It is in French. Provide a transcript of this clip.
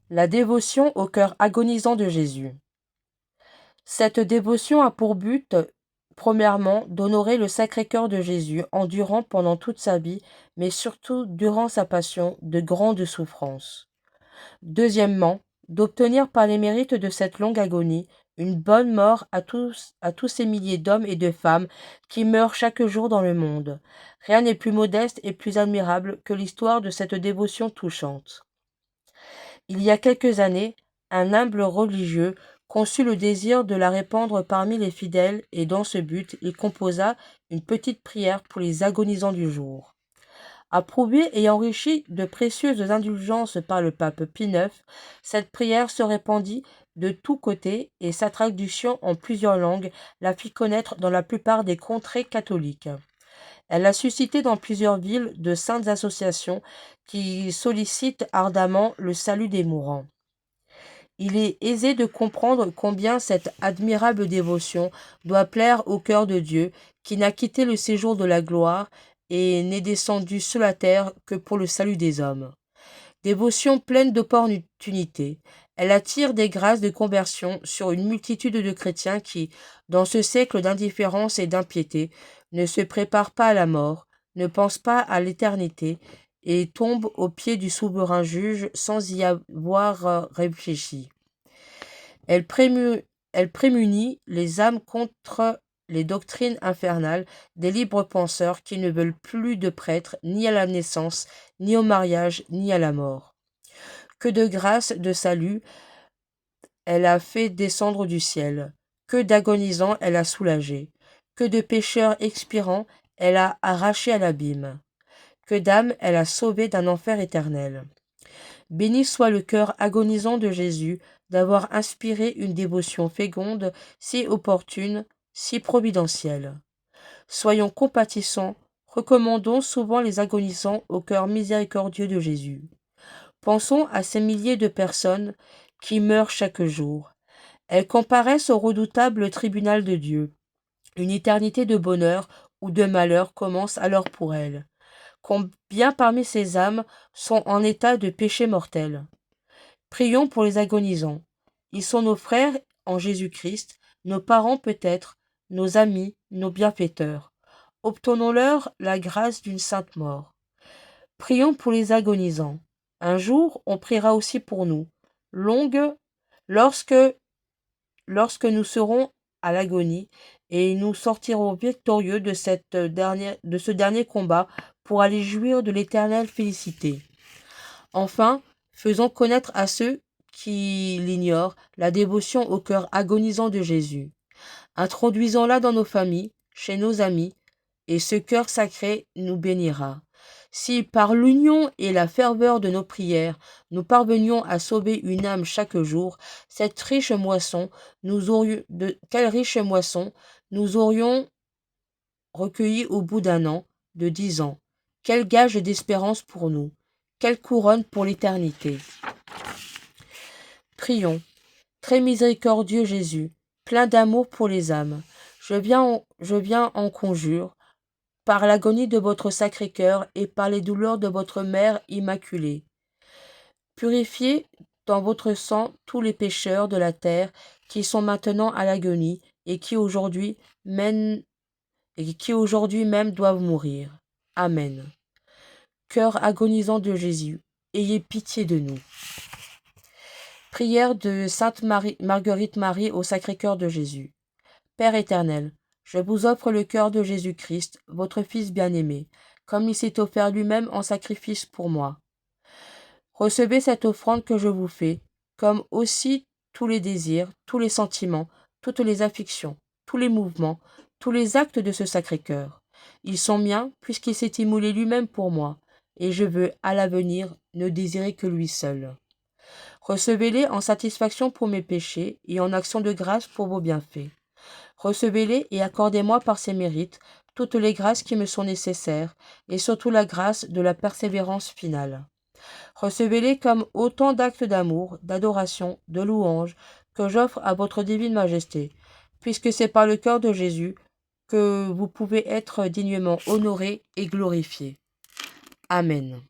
La dévotion au cœur agonisant de Jésus. Cette dévotion a pour but, premièrement, d'honorer le Sacré-Cœur de Jésus, endurant pendant toute sa vie, mais surtout durant sa passion, de grandes souffrances. Deuxièmement, d'obtenir par les mérites de cette longue agonie une bonne mort à tous ces milliers d'hommes et de femmes qui meurent chaque jour dans le monde. Rien n'est plus modeste et plus admirable que l'histoire de cette dévotion touchante. Il y a quelques années, un humble religieux conçut le désir de la répandre parmi les fidèles et dans ce but, il composa une petite prière pour les agonisants du jour. Approuvée et enrichie de précieuses indulgences par le pape Pie IX, cette prière se répandit de tous côtés et sa traduction en plusieurs langues la fit connaître dans la plupart des contrées catholiques. Elle a suscité dans plusieurs villes de saintes associations qui sollicitent ardemment le salut des mourants. Il est aisé de comprendre combien cette admirable dévotion doit plaire au cœur de Dieu, qui n'a quitté le séjour de la gloire et n'est descendu sur la terre que pour le salut des hommes. Dévotion pleine d'opportunités, elle attire des grâces de conversion sur une multitude de chrétiens qui, dans ce siècle d'indifférence et d'impiété, ne se préparent pas à la mort, ne pensent pas à l'éternité et tombent aux pieds du souverain juge sans y avoir réfléchi. Elle prémunit les âmes contre les doctrines infernales des libres penseurs qui ne veulent plus de prêtres ni à la naissance, ni au mariage, ni à la mort. Que de grâces de salut elle a fait descendre du ciel, que d'agonisants elle a soulagés, que de pécheurs expirants elle a arrachés à l'abîme, que d'âmes elle a sauvées d'un enfer éternel. Béni soit le cœur agonisant de Jésus d'avoir inspiré une dévotion féconde, si opportune, si providentielle. Soyons compatissants, recommandons souvent les agonisants au cœur miséricordieux de Jésus. Pensons à ces milliers de personnes qui meurent chaque jour. Elles comparaissent au redoutable tribunal de Dieu. Une éternité de bonheur ou de malheur commence alors pour elles. Combien parmi ces âmes sont en état de péché mortel? Prions pour les agonisants. Ils sont nos frères en Jésus-Christ, nos parents peut-être, nos amis, nos bienfaiteurs. Obtenons-leur la grâce d'une sainte mort. Prions pour les agonisants. Un jour, on priera aussi pour nous. Longue, lorsque nous serons à l'agonie, et nous sortirons victorieux de ce dernier combat pour aller jouir de l'éternelle félicité. Enfin, faisons connaître à ceux qui l'ignorent la dévotion au cœur agonisant de Jésus. Introduisons-la dans nos familles, chez nos amis, et ce cœur sacré nous bénira. Si par l'union et la ferveur de nos prières, nous parvenions à sauver une âme chaque jour, quelle riche moisson nous aurions recueillie au bout d'un an, de 10 ans. Quel gage d'espérance pour nous, quelle couronne pour l'éternité. Prions. Très miséricordieux Jésus, plein d'amour pour les âmes, je viens en conjure, par l'agonie de votre Sacré-Cœur et par les douleurs de votre Mère Immaculée. Purifiez dans votre sang tous les pécheurs de la terre qui sont maintenant à l'agonie et qui aujourd'hui même doivent mourir. Amen. Cœur agonisant de Jésus, ayez pitié de nous. Prière de Sainte Marguerite Marie au Sacré-Cœur de Jésus. Père éternel, je vous offre le cœur de Jésus-Christ, votre Fils bien-aimé, comme il s'est offert lui-même en sacrifice pour moi. Recevez cette offrande que je vous fais, comme aussi tous les désirs, tous les sentiments, toutes les affections, tous les mouvements, tous les actes de ce Sacré-Cœur. Ils sont miens, puisqu'il s'est immolé lui-même pour moi, et je veux, à l'avenir, ne désirer que lui seul. Recevez-les en satisfaction pour mes péchés et en action de grâce pour vos bienfaits. Recevez-les et accordez-moi par ces mérites toutes les grâces qui me sont nécessaires, et surtout la grâce de la persévérance finale. Recevez-les comme autant d'actes d'amour, d'adoration, de louange que j'offre à votre divine majesté, puisque c'est par le cœur de Jésus que vous pouvez être dignement honoré et glorifié. Amen.